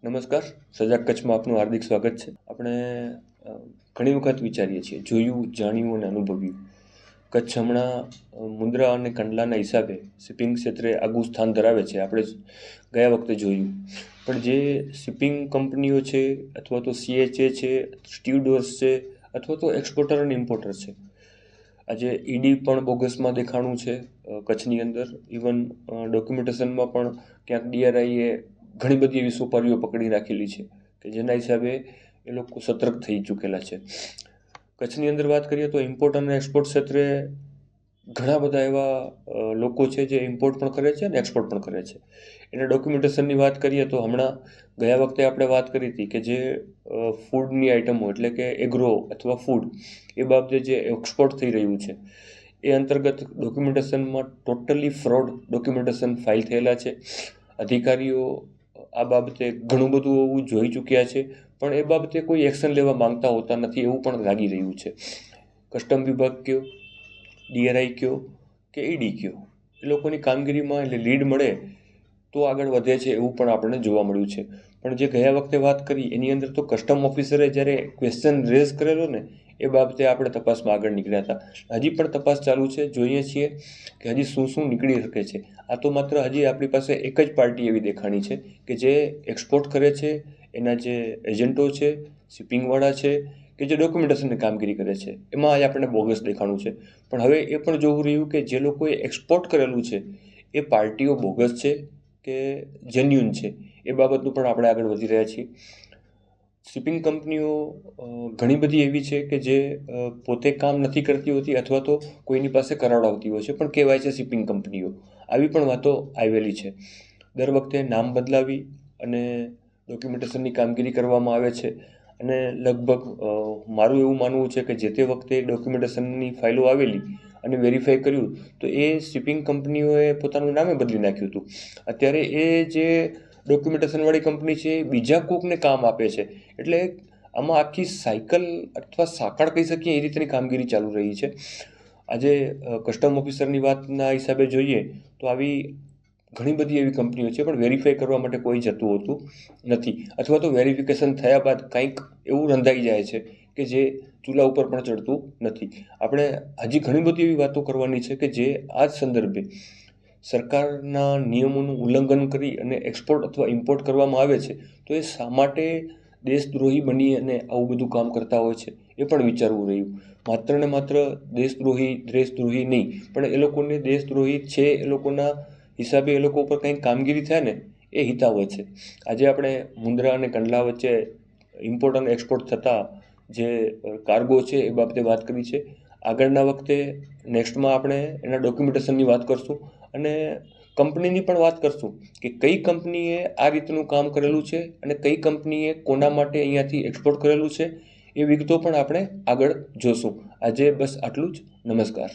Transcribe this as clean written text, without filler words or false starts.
નમસ્કાર, સજાગ કચ્છમાં આપનું હાર્દિક સ્વાગત છે. આપણે ઘણી વખત વિચારીએ છીએ, જોયું, જાણ્યું અને અનુભવ્યું. કચ્છ હમણાં મુન્દ્રા અને કંડલાના હિસાબે શિપિંગ ક્ષેત્રે આગવું સ્થાન ધરાવે છે. આપણે ગયા વખતે જોયું, પણ જે શિપિંગ કંપનીઓ છે અથવા તો CHA છે, સ્ટીવડોર્સ છે અથવા તો એક્સપોર્ટર અને ઇમ્પોર્ટર છે, આજે ઈડી પણ બોગસમાં દેખાણું છે કચ્છની અંદર. ઇવન ડોક્યુમેન્ટેશનમાં પણ ક્યાંક DRIએ ઘણી બધી એવી સોપારીઓ પકડી રાખેલી છે કે જેના હિસાબે એ લોકો સતર્ક થઈ ચૂકેલા છે. કચ્છની અંદર વાત કરીએ તો ઇમ્પોર્ટ અને એક્સપોર્ટ ક્ષેત્રે ઘણા બધા એવા લોકો છે જે ઇમ્પોર્ટ પણ કરે છે અને એક્સપોર્ટ પણ કરે છે. એના ડોક્યુમેન્ટેશનની વાત કરીએ તો હમણાં ગયા વખતે આપણે વાત કરી હતી કે જે ફૂડની આઇટમો એટલે કે એગ્રો અથવા ફૂડ એ બાબતે જે એક્સપોર્ટ થઈ રહ્યું છે એ અંતર્ગત ડોક્યુમેન્ટેશનમાં ટોટલી ફ્રોડ ડોક્યુમેન્ટેશન ફાઇલ થયેલા છે. અધિકારીઓ આ બાબતે ઘણું બધું એવું જોઈ ચૂક્યા છે, પણ એ બાબતે કોઈ એક્શન લેવા માંગતા હોતા નથી એવું પણ લાગી રહ્યું છે. કસ્ટમ વિભાગ કયો, DRI કયો કે ઈડી કયો, એ લોકોની કામગીરીમાં એટલે લીડ મળે તો આગળ વધે છે એવું પણ આપણને જોવા મળ્યું છે. પણ જે ગયા વખતે વાત કરી એની અંદર તો કસ્ટમ ઓફિસરે જ્યારે ક્વેશ્ચન રેઝ કરેલો ને એ બાબતે આપણે તપાસમાં આગળ નીકળ્યા હતા. હજી પણ તપાસ ચાલુ છે. જોઈએ છીએ કે હજી શું શું નીકળી શકે છે. આ તો માત્ર હજી આપણી પાસે એક જ પાર્ટી એવી દેખાણી છે કે જે એક્સપોર્ટ કરે છે, એના જે એજન્ટો છે, શિપિંગવાળા છે કે જે ડોક્યુમેન્ટેશનની કામગીરી કરે છે, એમાં આજે આપણને બોગસ દેખાણું છે. પણ હવે એ પણ જોવું રહ્યું કે જે લોકોએ એક્સપોર્ટ કરેલું છે એ પાર્ટીઓ બોગસ છે કે જેન્યુન છે, એ બાબતનું પણ આપણે આગળ વધી રહ્યા છીએ. શિપિંગ કંપનીઓ ઘણી બધી એવી છે કે જે પોતે કામ નથી કરતી હોતી અથવા તો કોઈની પાસે કરાવડાવતી હોય છે, પણ કહેવાય છે શિપિંગ કંપનીઓ. આવી પણ વાતો આવેલી છે. દર વખતે નામ બદલાવી અને ડોક્યુમેન્ટેશનની કામગીરી કરવામાં આવે છે અને લગભગ મારું એવું માનવું છે કે જે તે વખતે ડોક્યુમેન્ટેશનની ફાઇલો આવેલી અને વેરીફાઈ કર્યું તો એ શિપિંગ કંપનીઓએ પોતાનું નામે બદલી નાખ્યું હતું. અત્યારે એ જે ડોક્યુમેન્ટેશનવાળી કંપની છે એ બીજા કોકને કામ આપે છે. એટલે આમાં આખી સાયકલ અથવા સાંકળ કહી શકીએ એ રીતની કામગીરી ચાલુ રહી છે. આજે કસ્ટમ ઓફિસરની વાતના હિસાબે જોઈએ તો આવી ઘણી બધી એવી કંપનીઓ છે, પણ વેરીફાઈ કરવા માટે કોઈ જતું હોતું નથી અથવા તો વેરિફિકેશન થયા બાદ કંઈક એવું રંધાઈ જાય છે કે જે ચૂલા ઉપર પણ ચડતું નથી. આપણે હજી ઘણી બધી એવી વાતો કરવાની છે કે જે આ જ સંદર્ભે સરકારના નિયમોનું ઉલ્લંઘન કરી અને એક્સપોર્ટ અથવા ઇમ્પોર્ટ કરવામાં આવે છે તો એ શા માટે દેશદ્રોહી બની અને આવું બધું કામ કરતા હોય છે એ પણ વિચારવું રહ્યું. માત્ર ને માત્ર દેશદ્રોહી નહીં, પણ એ લોકોને દેશદ્રોહી છે એ લોકોના હિસાબે એ લોકો ઉપર કંઈક કામગીરી થાય ને એ હિતાવહ છે. આજે આપણે મુન્દ્રા અને કંડલા વચ્ચે ઇમ્પોર્ટ અને એક્સપોર્ટ થતા જે કાર્ગો છે એ બાબતે વાત કરી છે. આગળના વખતે નેક્સ્ટમાં આપણે એના ડોક્યુમેન્ટેશનની વાત કરશું અને કંપનીની પણ વાત કરશું કે કઈ કંપનીએ આ રીતનું કામ કરેલું છે અને કઈ કંપનીએ કોના માટે અહીંયાથી એક્સપોર્ટ કરેલું છે એ વિગતો પણ આપણે આગળ જોશું. આજે બસ આટલું જ. નમસ્કાર.